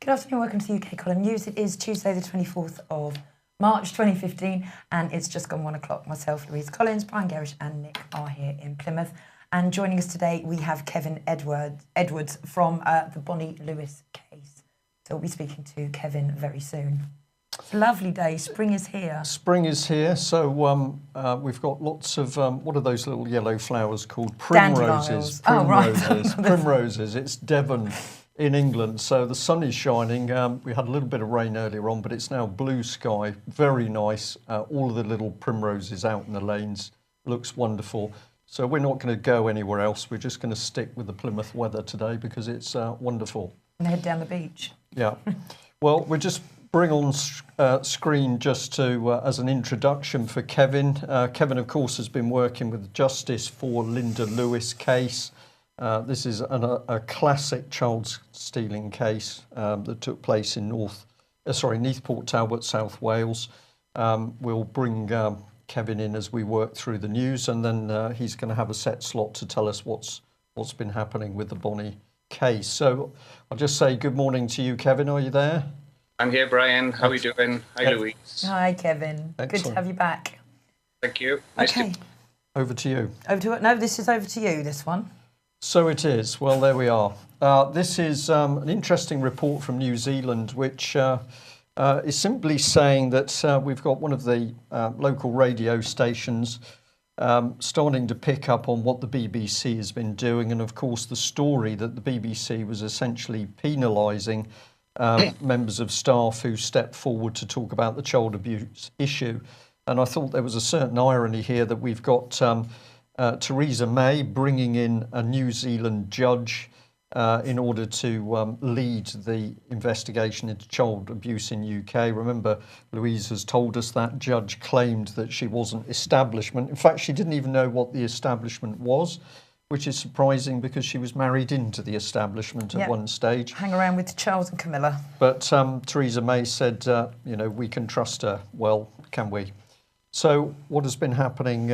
Good afternoon, welcome to the UK Column News. It is Tuesday the 24th of March 2015 and it's just gone 1 o'clock. Myself, Louise Collins, Brian Gerrish and Nick are here in Plymouth. And joining us today we have Kevin Edwards from the Bonnie Lewis case. So we'll be speaking to Kevin very soon. It's a lovely day, spring is here. Spring is here, so we've got lots of, what are those little yellow flowers called? Primroses. Primroses. Primroses. It's Devon in England, so the sun is shining. We had a little bit of rain earlier on, but it's now blue sky, very nice. All of the little primroses out in the lanes, looks wonderful. So we're not going to go anywhere else. We're just going to stick with the Plymouth weather today because it's wonderful. And head down the beach. Yeah. Well, we're just bring on screen just to as an introduction for Kevin. Kevin, of course, has been working with Justice for Linda Lewis case. This is a classic child stealing case that took place in Neathport Talbot, South Wales. We'll bring Kevin in as we work through the news, and then he's going to have a set slot to tell us what's been happening with the Bonnie case. So I'll just say good morning to you, Kevin. Are you there? I'm here, Brian. How are you doing? Hi, Louise. Hi, Kevin. Excellent. Good to have you back. Thank you. Okay. Over to you. This is over to you, this one. So it is. Well, there we are. This is an interesting report from New Zealand, which is simply saying that we've got one of the local radio stations starting to pick up on what the BBC has been doing. And of course, the story that the BBC was essentially penalising members of staff who stepped forward to talk about the child abuse issue. And I thought there was a certain irony here that we've got Theresa May bringing in a New Zealand judge in order to lead the investigation into child abuse in UK. Remember, Louise has told us that judge claimed that she wasn't establishment. In fact, she didn't even know what the establishment was, which is surprising because she was married into the establishment at one stage. Hang around with Charles and Camilla. But Theresa May said, we can trust her. Well, can we? So what has been happening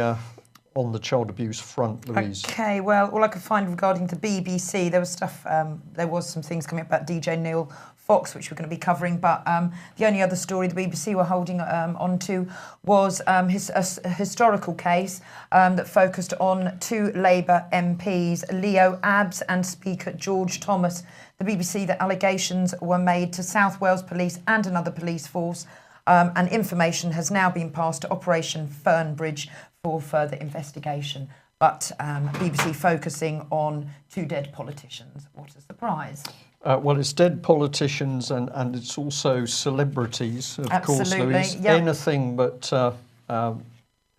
on the child abuse front, Louise? Okay, well, all I could find regarding the BBC, there was some things coming up about DJ Neil Fox, which we're going to be covering, but the only other story the BBC were holding on to was a historical case that focused on two Labour MPs, Leo Abbs and Speaker George Thomas. The BBC, the allegations were made to South Wales Police and another police force, and information has now been passed to Operation Fernbridge for further investigation. But BBC focusing on two dead politicians. What a surprise. Well, it's dead politicians and it's also celebrities, of course, Louise. Yep. Anything but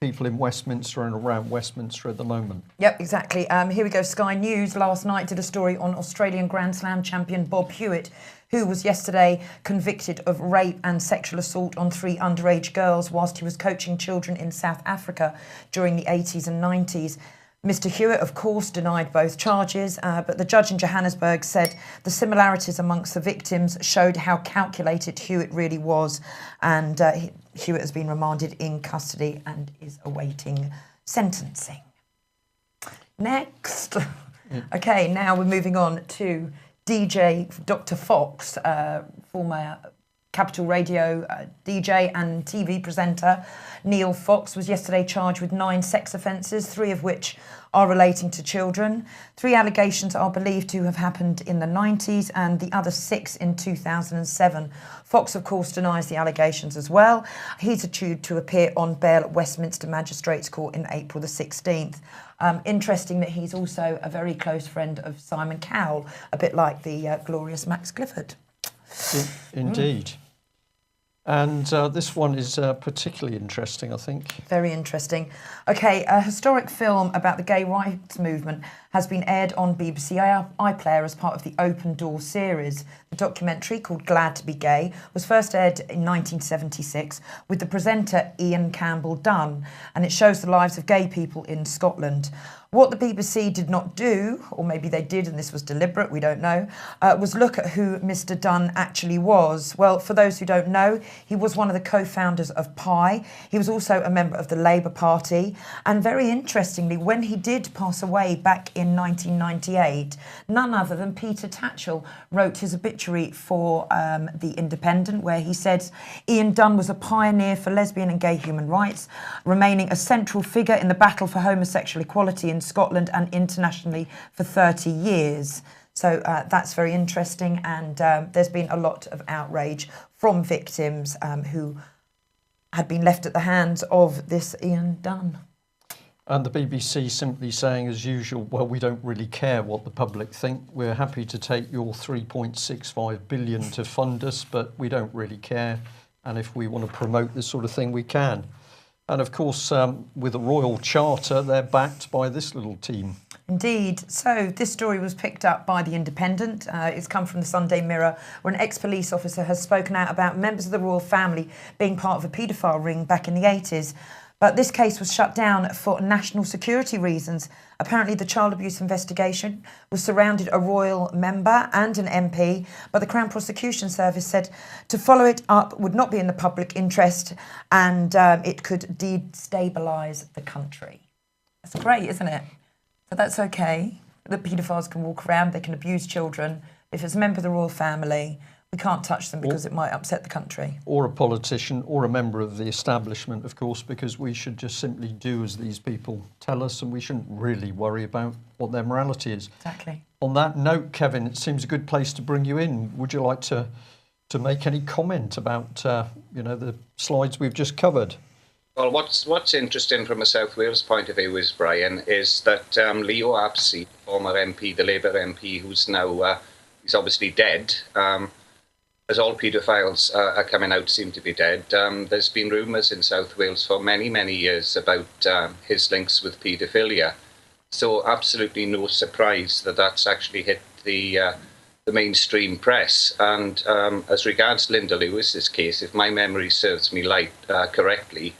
people in Westminster and around Westminster at the moment. Yep, exactly. Here we go. Sky News last night did a story on Australian Grand Slam champion Bob Hewitt, who was yesterday convicted of rape and sexual assault on 3 underage girls whilst he was coaching children in South Africa during the 80s and 90s. Mr. Hewitt, of course, denied both charges, but the judge in Johannesburg said the similarities amongst the victims showed how calculated Hewitt really was, and Hewitt has been remanded in custody and is awaiting sentencing. Next. Okay, now we're moving on to DJ Dr. Fox, former Capital Radio DJ and TV presenter. Neil Fox was yesterday charged with 9 sex offences, 3 of which are relating to children. 3 allegations are believed to have happened in the 90s and the other 6 in 2007. Fox, of course, denies the allegations as well. He's due to appear on bail at Westminster Magistrates Court in April the 16th. Interesting that he's also a very close friend of Simon Cowell, a bit like the glorious Max Clifford. Indeed. And this one is particularly interesting, I think. Very interesting. Okay, a historic film about the gay rights movement has been aired on BBC iPlayer as part of the Open Door series. The documentary, called Glad to be Gay, was first aired in 1976 with the presenter Ian Campbell Dunn, and it shows the lives of gay people in Scotland. What the BBC did not do, or maybe they did and this was deliberate, we don't know, was look at who Mr Dunn actually was. Well, for those who don't know, he was one of the co-founders of PI. He was also a member of the Labour Party. And very interestingly, when he did pass away back in 1998, none other than Peter Tatchell wrote his obituary for The Independent, where he said Ian Dunn was a pioneer for lesbian and gay human rights, remaining a central figure in the battle for homosexual equality in Scotland and internationally for 30 years. So that's very interesting, and there's been a lot of outrage from victims who had been left at the hands of this Ian Dunn. And the BBC simply saying, as usual, well, we don't really care what the public think. We're happy to take your 3.65 billion to fund us, but we don't really care. And if we want to promote this sort of thing, we can. And of course, with a royal charter, they're backed by this little team. Indeed. So this story was picked up by The Independent. It's come from the Sunday Mirror, where an ex-police officer has spoken out about members of the royal family being part of a paedophile ring back in the 80s. But this case was shut down for national security reasons. Apparently, the child abuse investigation was surrounded a royal member and an MP, but the Crown Prosecution Service said to follow it up would not be in the public interest, and it could destabilise the country. That's great, isn't it? So that's okay. The paedophiles can walk around, they can abuse children. If it's a member of the royal family, we can't touch them because it might upset the country. Or a politician or a member of the establishment, of course, because we should just simply do as these people tell us, and we shouldn't really worry about what their morality is. Exactly. On that note, Kevin, it seems a good place to bring you in. Would you like to make any comment about the slides we've just covered? Well, what's interesting from a South Wales point of view is, Brian, is that Leo Apsey, former MP, the Labour MP, who's now he's obviously dead. As all paedophiles are coming out seem to be dead, there's been rumours in South Wales for many, many years about his links with paedophilia. So absolutely no surprise that that's actually hit the mainstream press. And as regards Linda Lewis's case, if my memory serves me correctly,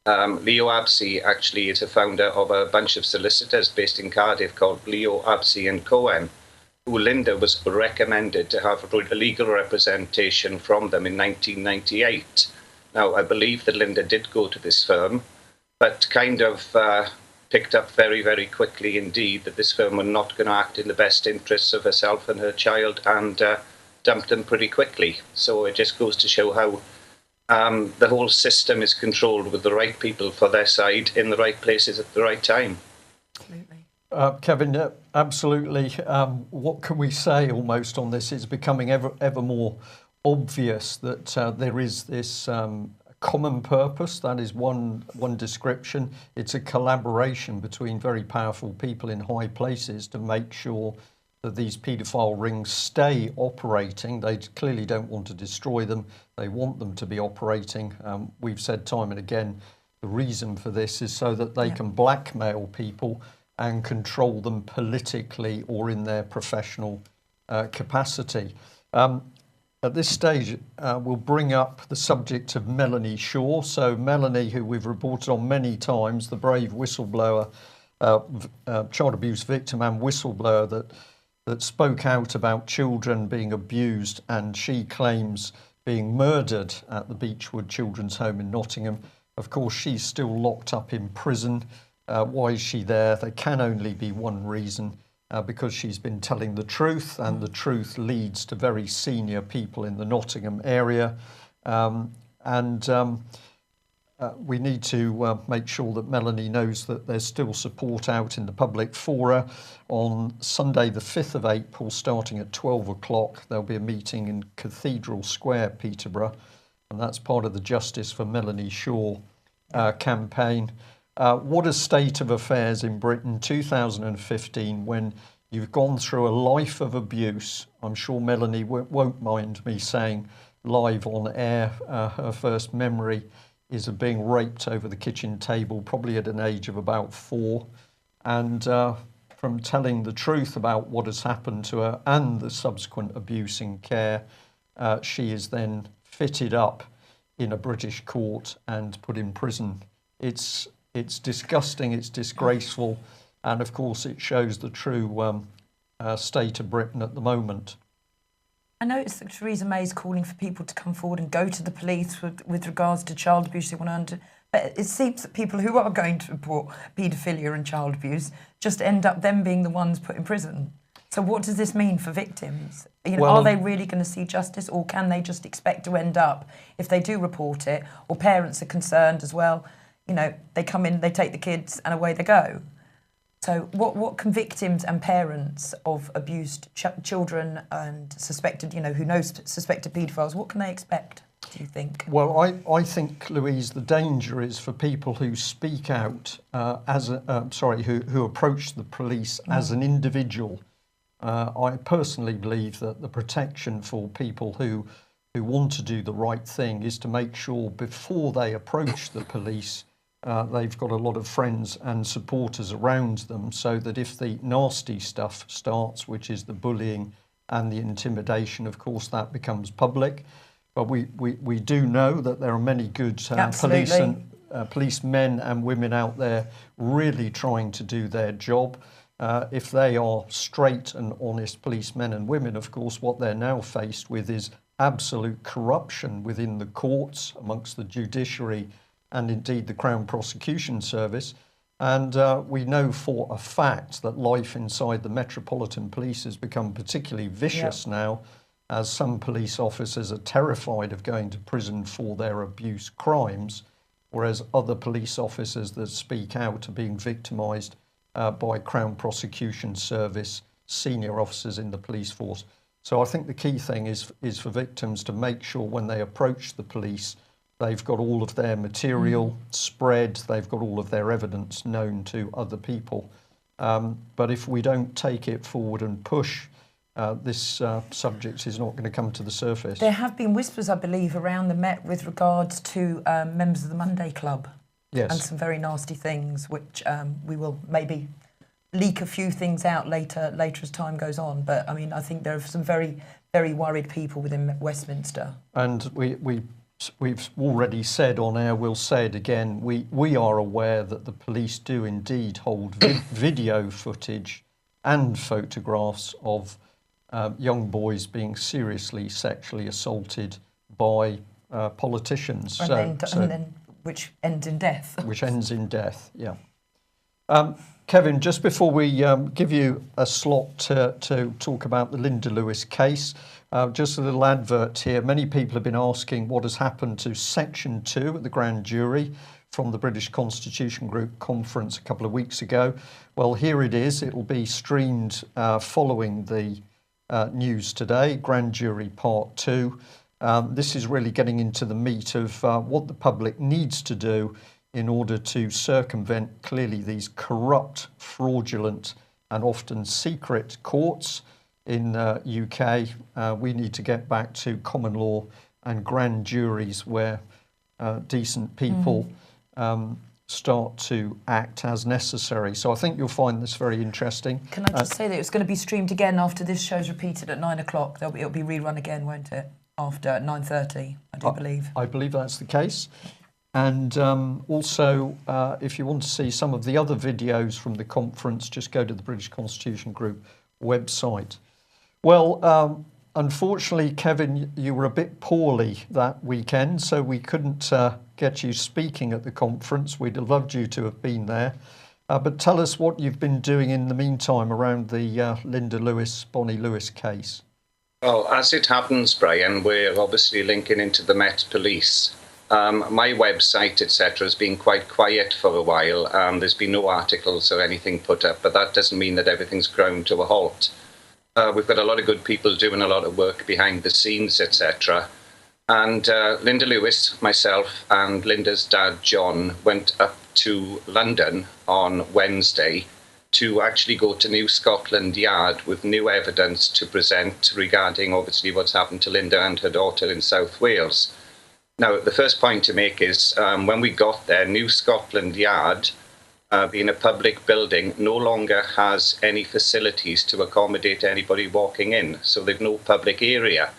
Leo Apsey actually is a founder of a bunch of solicitors based in Cardiff called Leo Apsey and Cohen, who Linda was recommended to have legal representation from them in 1998. Now, I believe that Linda did go to this firm, but kind of picked up very, very quickly indeed that this firm were not going to act in the best interests of herself and her child, and dumped them pretty quickly. So it just goes to show how the whole system is controlled with the right people for their side in the right places at the right time. Absolutely. Kevin, absolutely. What can we say almost on this? It's becoming ever more obvious that there is this common purpose. That is one description. It's a collaboration between very powerful people in high places to make sure that these paedophile rings stay operating. They clearly don't want to destroy them. They want them to be operating. We've said time and again, the reason for this is so that they can blackmail people and control them politically or in their professional capacity. At this stage, we'll bring up the subject of Melanie Shaw. So Melanie, who we've reported on many times, the brave whistleblower, child abuse victim and whistleblower that spoke out about children being abused, and she claims being murdered at the Beechwood Children's Home in Nottingham. Of course, she's still locked up in prison. Why is she there? There can only be one reason, because she's been telling the truth, and the truth leads to very senior people in the Nottingham area. We need to make sure that Melanie knows that there's still support out in the public for her. On Sunday, the 5th of April, starting at 12 o'clock, there'll be a meeting in Cathedral Square, Peterborough, and that's part of the Justice for Melanie Shaw campaign. What a state of affairs in Britain, 2015, when you've gone through a life of abuse. I'm sure Melanie won't mind me saying live on air, her first memory is of being raped over the kitchen table, probably at an age of about 4. And from telling the truth about what has happened to her and the subsequent abuse in care, she is then fitted up in a British court and put in prison. It's disgusting, it's disgraceful. And of course, it shows the true state of Britain at the moment. I noticed that Theresa May is calling for people to come forward and go to the police with regards to child abuse. They want to, but it seems that people who are going to report paedophilia and child abuse just end up them being the ones put in prison. So what does this mean for victims? You know, Well, are they really going to see justice, or can they just expect to end up, if they do report it, or parents are concerned as well, you know, they come in, they take the kids and away they go? So what can victims and parents of abused children and suspected, you know, suspected paedophiles, what can they expect, do you think? Well, I think, Louise, the danger is for people who speak out who approach the police as an individual. I personally believe that the protection for people who want to do the right thing is to make sure before they approach the police, they've got a lot of friends and supporters around them, so that if the nasty stuff starts, which is the bullying and the intimidation, of course, that becomes public. But we do know that there are many good policemen and women out there really trying to do their job. If they are straight and honest policemen and women, of course, what they're now faced with is absolute corruption within the courts, amongst the judiciary, and indeed the Crown Prosecution Service. And we know for a fact that life inside the Metropolitan Police has become particularly vicious now, as some police officers are terrified of going to prison for their abuse crimes, whereas other police officers that speak out are being victimised by Crown Prosecution Service senior officers in the police force. So I think the key thing is for victims to make sure when they approach the police, they've got all of their material spread, they've got all of their evidence known to other people. But if we don't take it forward and push, this subject is not going to come to the surface. There have been whispers, I believe, around the Met with regards to members of the Monday Club. Yes. And some very nasty things, which we will maybe leak a few things out later as time goes on. But I mean, I think there are some very, very worried people within Westminster. And we've already said on air, we'll say it again, we are aware that the police do indeed hold video footage and photographs of young boys being seriously sexually assaulted by politicians. And then which ends in death. Which ends in death, yeah. Kevin, just before we give you a slot to talk about the Linda Lewis case, just a little advert here. Many people have been asking what has happened to Section 2 at the grand jury from the British Constitution Group conference a couple of weeks ago. Well, here it is. It will be streamed following the news today, Grand Jury Part 2. This is really getting into the meat of what the public needs to do in order to circumvent clearly these corrupt, fraudulent and often secret courts in UK. We need to get back to common law and grand juries where decent people start to act as necessary. So I think you'll find this very interesting. Can I just say that it's going to be streamed again after this show's repeated at 9 o'clock? It'll be rerun again, won't it? After 9:30, I do believe. I believe that's the case. And also, if you want to see some of the other videos from the conference, just go to the British Constitution Group website. Well, unfortunately, Kevin, you were a bit poorly that weekend, so we couldn't get you speaking at the conference. We'd have loved you to have been there. But tell us what you've been doing in the meantime around the Linda Lewis, Bonnie Lewis case. Well, as it happens, Brian, we're obviously linking into the Met Police. My website, etc., has been quite quiet for a while. There's been no articles or anything put up, but that doesn't mean that everything's ground to a halt. We've got a lot of good people doing a lot of work behind the scenes, etc. And Linda Lewis, myself, and Linda's dad, John, went up to London on Wednesday to actually go to New Scotland Yard with new evidence to present regarding, obviously, what's happened to Linda and her daughter in South Wales. Now, the first point to make is when we got there, New Scotland Yard, being a public building, no longer has any facilities to accommodate anybody walking in. So they've no public area.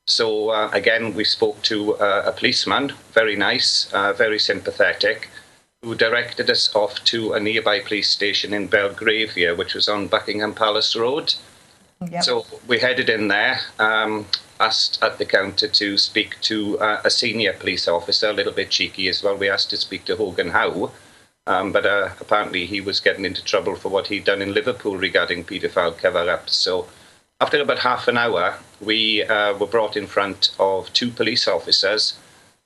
So again, we spoke to a policeman, very nice, very sympathetic. who directed us off to a nearby police station in Belgravia, which was on Buckingham Palace Road. Yep. So we headed in there, asked at the counter to speak to a senior police officer, a little bit cheeky as well. We asked to speak to Hogan Howe, but apparently he was getting into trouble for what he'd done in Liverpool regarding paedophile cover-ups. So after about half an hour, we were brought in front of two police officers,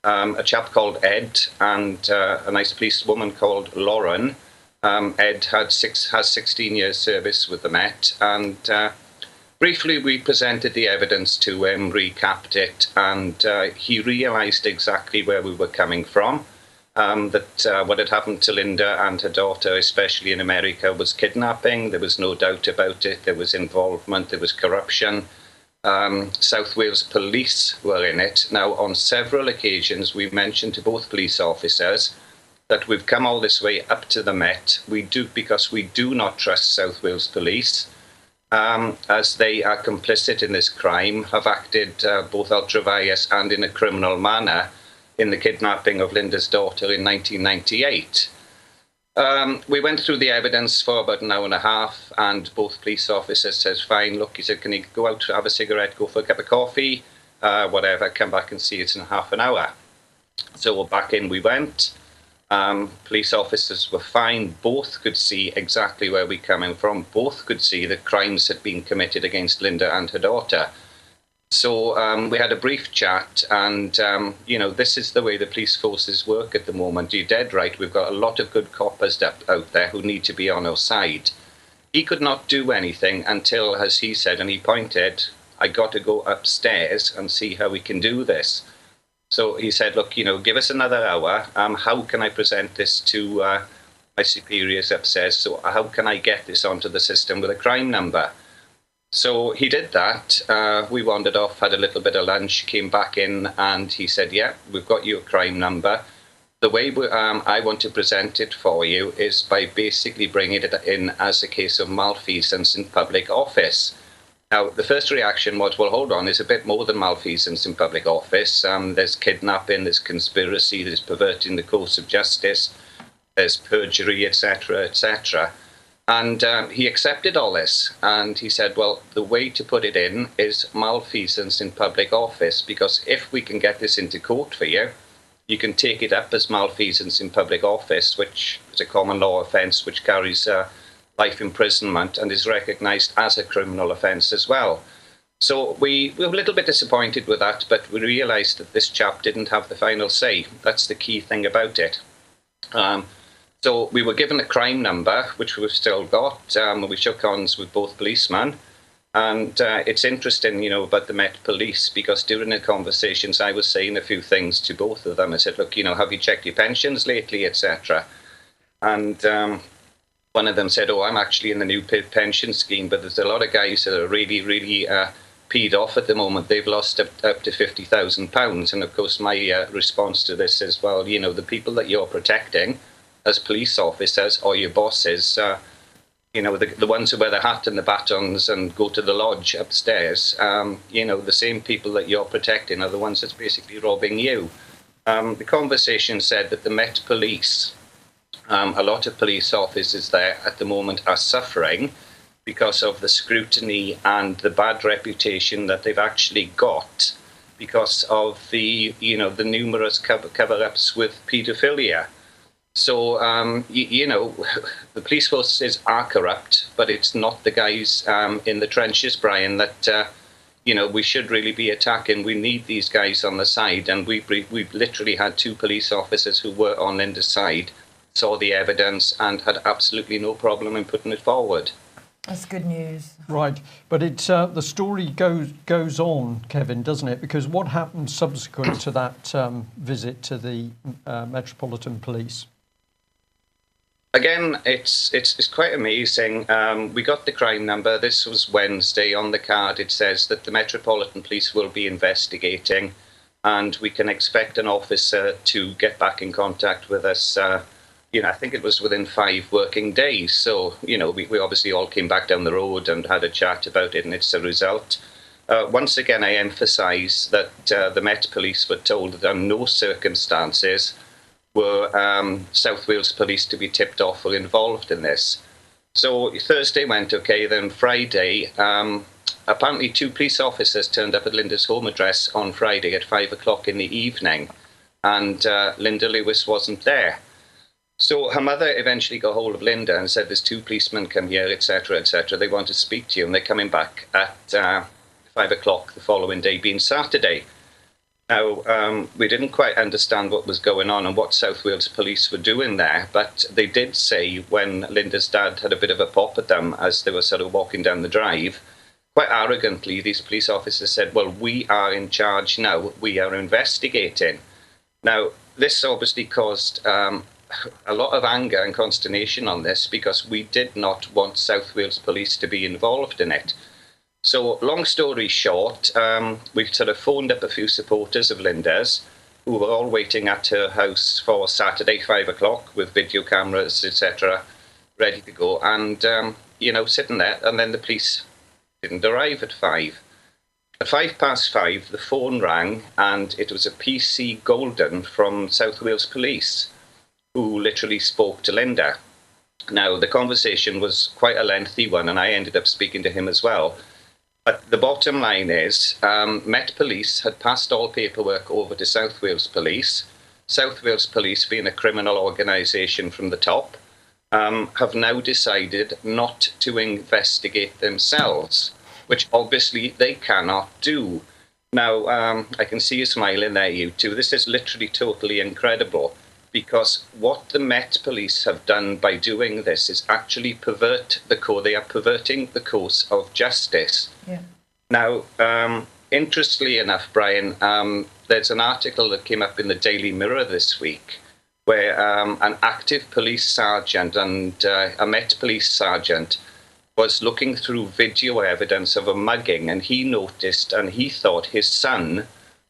a chap called Ed and a nice policewoman called Lauren. Ed has 16 years service with the Met, and briefly we presented the evidence to him, recapped it, and he realised exactly where we were coming from, that what had happened to Linda and her daughter, especially in America, was kidnapping. There was no doubt about it. There was involvement, there was corruption. South Wales Police were in it. Now, on several occasions, we mentioned to both police officers that we've come all this way up to the Met. Because we do not trust South Wales Police, as they are complicit in this crime, have acted both ultra vires and in a criminal manner in the kidnapping of Linda's daughter in 1998. We went through the evidence for about an hour and a half, and both police officers says, fine, look, he said, can you go out, have a cigarette, go for a cup of coffee, whatever, come back and see it in half an hour. So back in we went. Police officers were fine. Both could see exactly where we're coming from. Both could see that crimes had been committed against Linda and her daughter. So we had a brief chat, and, this is the way the police forces work at the moment. You're dead right. We've got a lot of good coppers out there who need to be on our side. He could not do anything until, as he said, and he pointed, I got to go upstairs and see how we can do this. So he said, look, give us another hour. How can I present this to my superiors upstairs? So how can I get this onto the system with a crime number? So he did that. We wandered off, had a little bit of lunch, came back in, and he said, yeah, we've got your crime number. The way I want to present it for you is by basically bringing it in as a case of malfeasance in public office. Now, the first reaction was, well, hold on, there's a bit more than malfeasance in public office. There's kidnapping, there's conspiracy, there's perverting the course of justice, there's perjury, etc., etc. And he accepted all this, and he said, well, the way to put it in is malfeasance in public office, because if we can get this into court for you, you can take it up as malfeasance in public office, which is a common law offence which carries life imprisonment and is recognised as a criminal offence as well. So we were a little bit disappointed with that, but we realised that this chap didn't have the final say. That's the key thing about it. So we were given a crime number, which we've still got. We shook hands with both policemen. And it's interesting, about the Met Police, because during the conversations, I was saying a few things to both of them. I said, look, have you checked your pensions lately, etc.? And one of them said, oh, I'm actually in the new pension scheme, but there's a lot of guys that are really, really peed off at the moment. They've lost up to £50,000. And of course, my response to this is, well, the people that you're protecting as police officers or your bosses, the ones who wear the hat and the batons and go to the lodge upstairs, the same people that you're protecting are the ones that's basically robbing you. The conversation said that the Met Police, a lot of police officers there at the moment are suffering because of the scrutiny and the bad reputation that they've actually got because of the numerous cover-ups with paedophilia. So, the police forces are corrupt, but it's not the guys in the trenches, Brian, that, we should really be attacking. We need these guys on the side. And we've literally had two police officers who were on Linda's side, saw the evidence and had absolutely no problem in putting it forward. That's good news. Right, but the story goes on, Kevin, doesn't it? Because what happened subsequent to that visit to the Metropolitan Police? Again, it's quite amazing. We got the crime number. This was Wednesday. On the card, it says that the Metropolitan Police will be investigating, and we can expect an officer to get back in contact with us. I think it was within 5 working days. So, we obviously all came back down the road and had a chat about it, and it's a result. Once again, I emphasise that the Met Police were told that under no circumstances were South Wales Police to be tipped off or involved in this. So Thursday went okay, then Friday, apparently 2 police officers turned up at Linda's home address on Friday at 5 o'clock in the evening, and Linda Lewis wasn't there. So her mother eventually got hold of Linda and said, there's 2 policemen come here, etc., etc. They want to speak to you, and they're coming back at 5 o'clock the following day, being Saturday. Now, we didn't quite understand what was going on and what South Wales Police were doing there, but they did say when Linda's dad had a bit of a pop at them as they were sort of walking down the drive, quite arrogantly, these police officers said, well, we are in charge now, we are investigating. Now, this obviously caused a lot of anger and consternation on this because we did not want South Wales Police to be involved in it. So, long story short, we sort of phoned up a few supporters of Linda's who were all waiting at her house for Saturday, 5 o'clock, with video cameras, etc., ready to go. And, sitting there, and then the police didn't arrive at 5. At 5:05, the phone rang, and it was a PC Golden from South Wales Police who literally spoke to Linda. Now, the conversation was quite a lengthy one, and I ended up speaking to him as well. But the bottom line is, Met Police had passed all paperwork over to South Wales Police. South Wales Police, being a criminal organisation from the top, have now decided not to investigate themselves, which obviously they cannot do. Now, I can see you smiling there, you two. This is literally totally incredible, because what the Met Police have done by doing this is actually they are perverting the course of justice. Yeah. Now, interestingly enough, Brian, there's an article that came up in the Daily Mirror this week where an active police sergeant and a Met Police sergeant was looking through video evidence of a mugging, and he noticed and he thought his son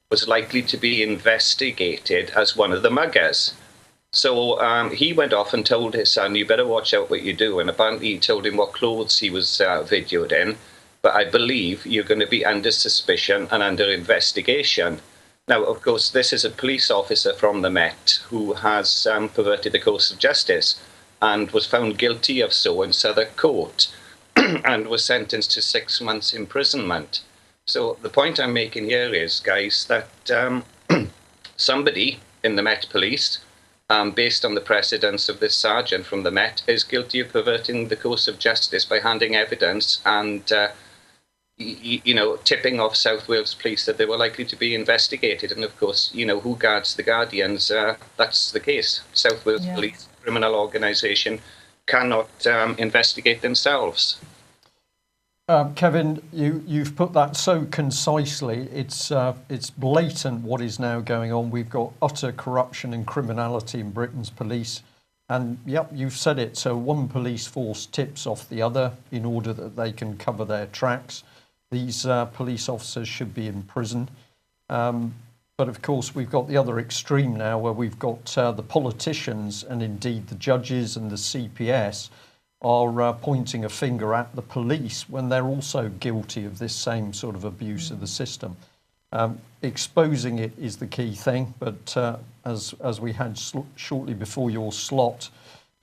was likely to be investigated as one of the muggers. So he went off and told his son, you better watch out what you do. And apparently he told him what clothes he was videoed in. But I believe you're going to be under suspicion and under investigation. Now, of course, this is a police officer from the Met who has perverted the course of justice and was found guilty of so in Southwark Court and was sentenced to 6 months imprisonment. So the point I'm making here is, guys, that somebody in the Met Police, based on the precedence of this sergeant from the Met, is guilty of perverting the course of justice by handing evidence and, tipping off South Wales Police that they were likely to be investigated. And of course, who guards the guardians? That's the case. South Wales Police, criminal organisation, cannot investigate themselves. Kevin, you've put that so concisely. It's blatant what is now going on. We've got utter corruption and criminality in Britain's police. And yep, you've said it. So one police force tips off the other in order that they can cover their tracks. These police officers should be in prison. But of course, we've got the other extreme now where we've got the politicians and indeed the judges and the CPS are pointing a finger at the police when they're also guilty of this same sort of abuse of the system. Exposing it is the key thing, but as we had shortly before your slot,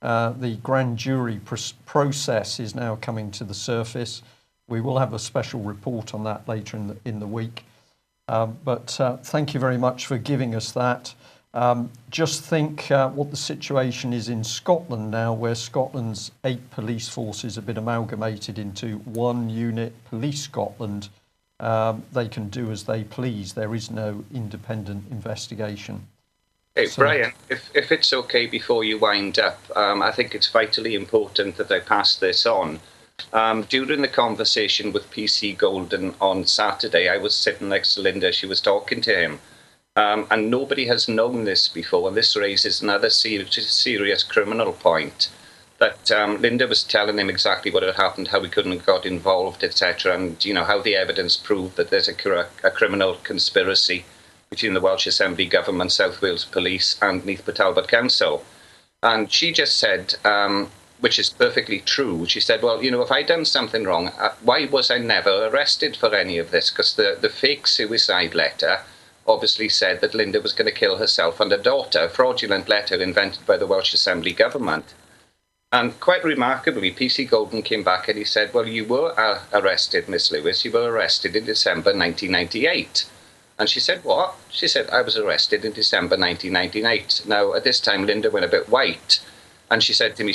the grand jury process is now coming to the surface. We will have a special report on that later in the week. But thank you very much for giving us that. Just think what the situation is in Scotland now, where Scotland's 8 police forces have been amalgamated into one unit, Police Scotland. They can do as they please. There is no independent investigation. Hey, Brian, if it's okay before you wind up, I think it's vitally important that I pass this on. During the conversation with PC Golden on Saturday, I was sitting next to Linda. She was talking to him. And nobody has known this before. And this raises another serious criminal point. That Linda was telling him exactly what had happened, how he couldn't have got involved, etc. And, how the evidence proved that there's a criminal conspiracy between the Welsh Assembly Government, South Wales Police and Neath Talbot Council. And she just said, which is perfectly true, she said, well, if I'd done something wrong, why was I never arrested for any of this? Because the fake suicide letter obviously said that Linda was going to kill herself and her daughter, a fraudulent letter invented by the Welsh Assembly government. And quite remarkably, PC Golden came back and he said, well, you were arrested, Miss Lewis. You were arrested in December 1998. And she said, what? She said, I was arrested in December 1998. Now, at this time, Linda went a bit white. And she said to me,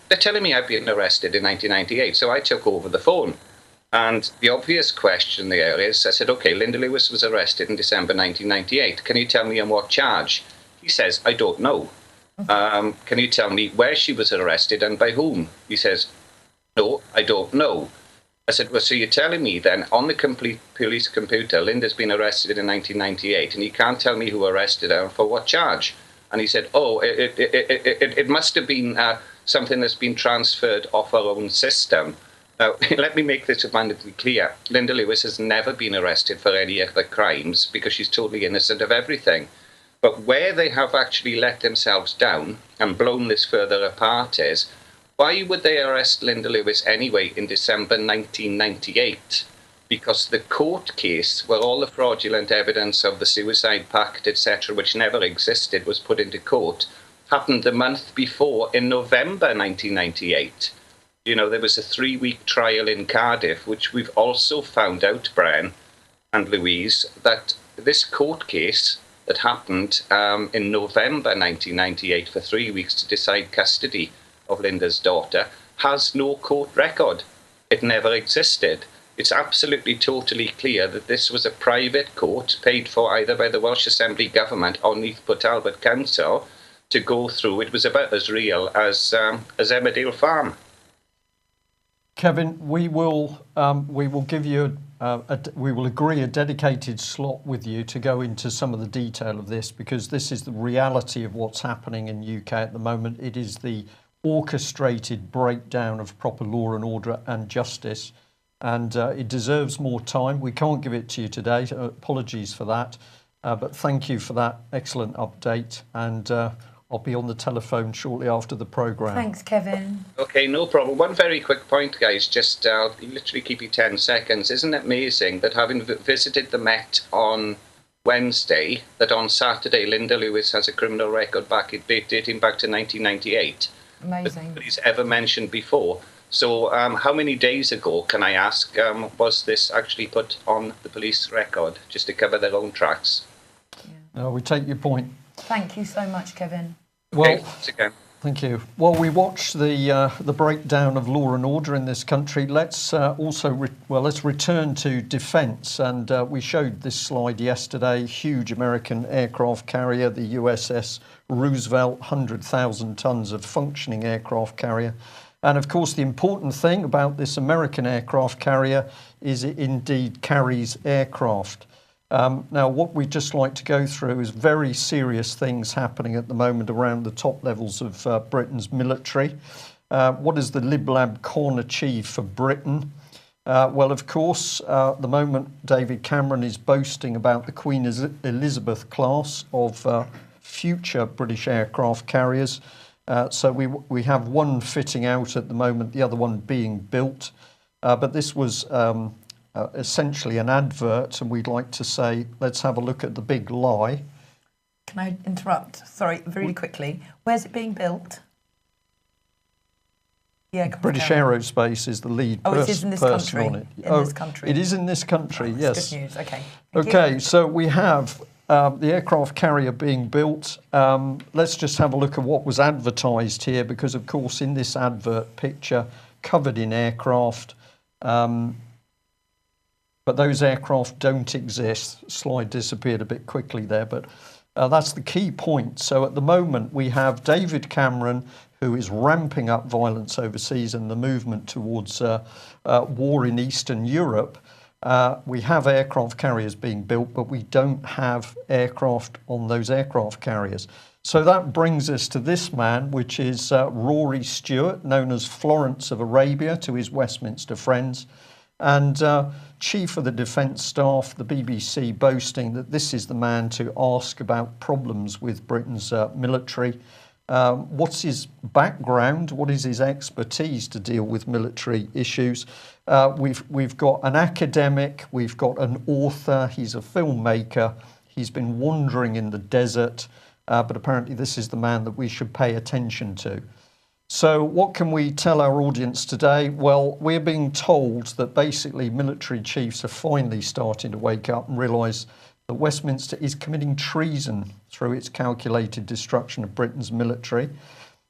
they're telling me I've been arrested in 1998. So I took over the phone. And the obvious question there is, I said, OK, Linda Lewis was arrested in December 1998. Can you tell me on what charge? He says, I don't know. Can you tell me where she was arrested and by whom? He says, no, I don't know. I said, well, so you're telling me then on the complete police computer, Linda's been arrested in 1998 and you can't tell me who arrested her and for what charge? And he said, oh, it must have been something that's been transferred off our own system. Now, let me make this abundantly clear. Linda Lewis has never been arrested for any other crimes because she's totally innocent of everything. But where they have actually let themselves down and blown this further apart is, why would they arrest Linda Lewis anyway in December 1998? Because the court case where all the fraudulent evidence of the suicide pact, etc., which never existed, was put into court, happened the month before in November 1998. You know, there was a 3-week trial in Cardiff, which we've also found out, Brian and Louise, that this court case that happened in November 1998 for 3 weeks to decide custody of Linda's daughter has no court record. It never existed. It's absolutely totally clear that this was a private court paid for either by the Welsh Assembly government or Neath Port Talbot Council to go through. It was about as real as Emmerdale Farm. Kevin, we will give you we will agree a dedicated slot with you to go into some of the detail of this, because this is the reality of what's happening in UK at the moment. It is the orchestrated breakdown of proper law and order and justice, and it deserves more time. We can't give it to you today. Apologies for that, but thank you for that excellent update, and I'll be on the telephone shortly after the programme. Thanks, Kevin. Okay, no problem. One very quick point, guys. Just literally keep you 10 seconds. Isn't it amazing that having visited the Met on Wednesday, that on Saturday Linda Lewis has a criminal record dating back to 1998? Amazing. That nobody's ever mentioned before. So how many days ago, can I ask, was this actually put on the police record, just to cover their own tracks? Yeah. We take your point. Thank you so much, Kevin. Okay, once again. Thank you. Well, we watched the breakdown of law and order in this country. Let's let's return to defence. And we showed this slide yesterday. Huge American aircraft carrier, the USS Roosevelt, 100,000 tons of functioning aircraft carrier. And of course, the important thing about this American aircraft carrier is it indeed carries aircraft. Now, what we'd just like to go through is very serious things happening at the moment around the top levels of Britain's military. What does the Lib-Lab Con achieve for Britain? Well, of course, at the moment, David Cameron is boasting about the Queen Elizabeth class of future British aircraft carriers. So we have one fitting out at the moment, the other one being built. But this was essentially an advert, and we'd like to say, let's have a look at the big lie. Can I interrupt? Sorry, really quickly. Where's it being built? Yeah, British Aerospace is the lead it is in this person country. on it. This country. It is in this country, yes. Good news, okay. Okay, so we have the aircraft carrier being built. Let's just have a look at what was advertised here, because of course in this advert picture, covered in aircraft, but those aircraft don't exist. Slide disappeared a bit quickly there, but that's the key point. So at the moment we have David Cameron, who is ramping up violence overseas and the movement towards war in Eastern Europe. We have aircraft carriers being built, but we don't have aircraft on those aircraft carriers. So that brings us to this man, which is Rory Stewart, known as Florence of Arabia to his Westminster friends, and Chief of the Defence Staff, the BBC, boasting that this is the man to ask about problems with Britain's military. What's his background? What is his expertise to deal with military issues? We've got an academic, we've got an author, he's a filmmaker, He's been wandering in the desert, but apparently this is the man that we should pay attention to. So what can we tell our audience today? Well, we're being told that basically military chiefs are finally starting to wake up and realise that Westminster is committing treason through its calculated destruction of Britain's military.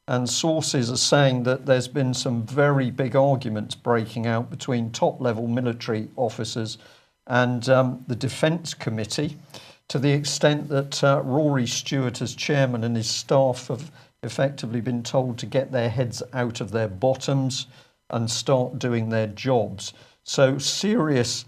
And sources are saying that there's been some very big arguments breaking out between top-level military officers and the Defence Committee, to the extent that Rory Stewart, as chairman, and his staff have effectively been told to get their heads out of their bottoms and start doing their jobs. So serious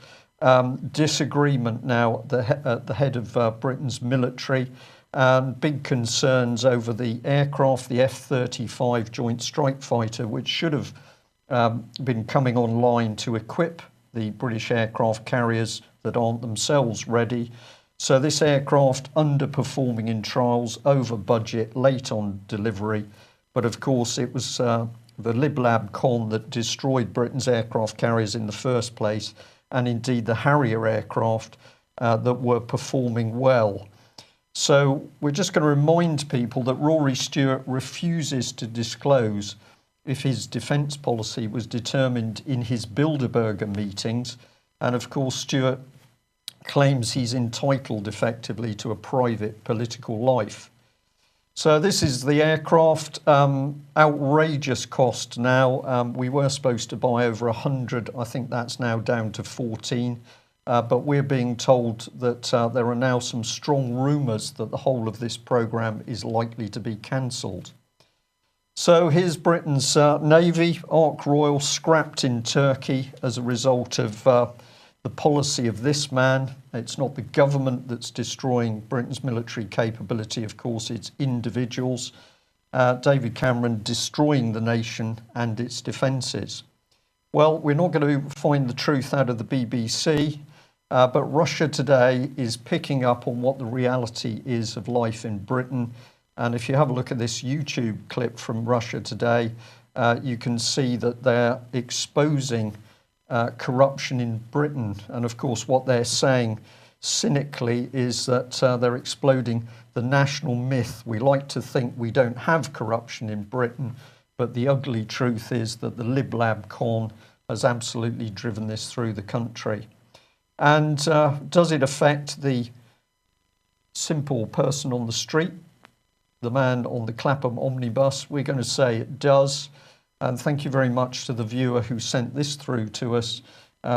disagreement now at the head of Britain's military, and big concerns over the aircraft, the F-35 Joint Strike Fighter, which should have been coming online to equip the British aircraft carriers that aren't themselves ready. So this aircraft underperforming in trials, over budget, late on delivery. But of course it was the Liblab con that destroyed Britain's aircraft carriers in the first place, and indeed the Harrier aircraft that were performing well. So we're just going to remind people that Rory Stewart refuses to disclose if his defence policy was determined in his Bilderberger meetings. And of course Stewart claims he's entitled effectively to a private political life. So this is the aircraft, outrageous cost now. We were supposed to buy over 100, I think that's now down to 14. But we're being told that there are now some strong rumours that the whole of this programme is likely to be cancelled. So here's Britain's Navy, Ark Royal, scrapped in Turkey as a result of the policy of this man. It's not the government that's destroying Britain's military capability, of course, it's individuals. David Cameron destroying the nation and its defences. Well, we're not going to find the truth out of the BBC, but Russia Today is picking up on what the reality is of life in Britain. And if you have a look at this YouTube clip from Russia Today, you can see that they're exposing corruption in Britain. And of course, what they're saying cynically is that they're exploding the national myth. We like to think we don't have corruption in Britain, but the ugly truth is that the Liblab con has absolutely driven this through the country. And does it affect the simple person on the street, the man on the Clapham omnibus? We're going to say it does. And thank you very much to the viewer who sent this through to us,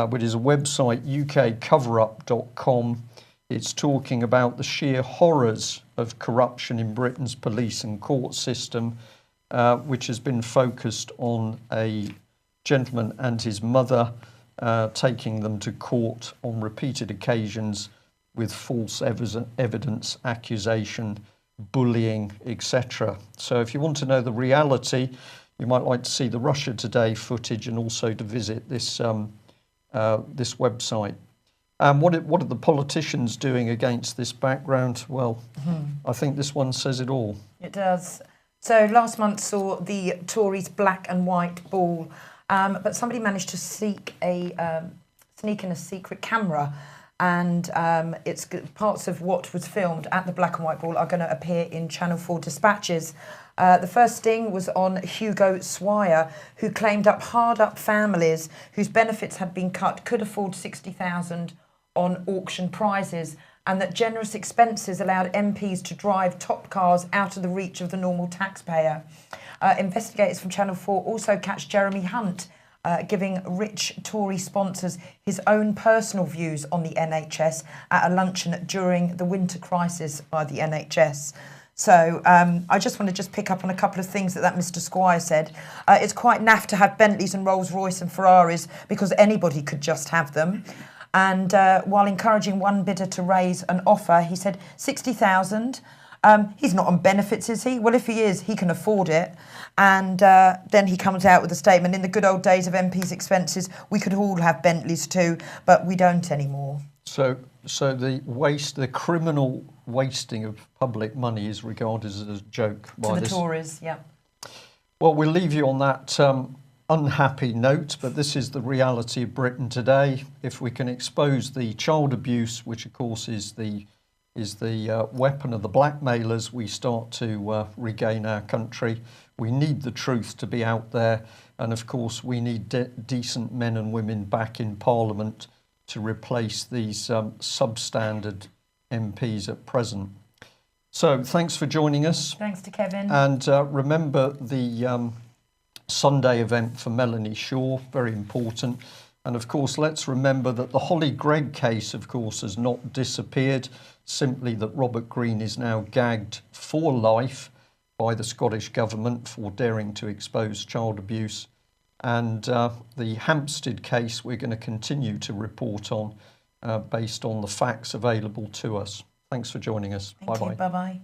which is a website, ukcoverup.com. It's talking about the sheer horrors of corruption in Britain's police and court system, which has been focused on a gentleman and his mother, taking them to court on repeated occasions with false evidence, accusation, bullying, etc. So if you want to know the reality, you might like to see the Russia Today footage and also to visit this this website. What are the politicians doing against this background? Well, I think this one says it all. It does. So last month saw the Tories' black and white ball, but somebody managed to sneak in a secret camera, and it's parts of what was filmed at the black and white ball are going to appear in Channel 4 dispatches. The first sting was on Hugo Swire, who claimed hard-up families whose benefits had been cut could afford $60,000 on auction prizes, and that generous expenses allowed MPs to drive top cars out of the reach of the normal taxpayer. Investigators from Channel 4 also catch Jeremy Hunt giving rich Tory sponsors his own personal views on the NHS at a luncheon during the winter crisis by the NHS. So I just want to pick up on a couple of things that Mr. Squire said. It's quite naff to have Bentleys and Rolls-Royce and Ferraris because anybody could just have them. And while encouraging one bidder to raise an offer, he said, 60,000. He's not on benefits, is he? Well, if he is, he can afford it. And then he comes out with a statement, in the good old days of MP's expenses, we could all have Bentleys too, but we don't anymore. So the criminal wasting of public money is regarded as a joke by the Tories, yeah. Well, we'll leave you on that unhappy note, but this is the reality of Britain today. If we can expose the child abuse, which of course is the is the weapon of the blackmailers, we start to regain our country. We need the truth to be out there. And of course, we need decent men and women back in Parliament to replace these substandard MPs at present. So thanks for joining us. Thanks to Kevin. And remember the Sunday event for Melanie Shaw, very important. And of course, let's remember that the Holly Gregg case, of course, has not disappeared, simply that Robert Greene is now gagged for life by the Scottish Government for daring to expose child abuse. And the Hampstead case we're going to continue to report on based on the facts available to us. Thanks for joining us. Thank you. Bye-bye.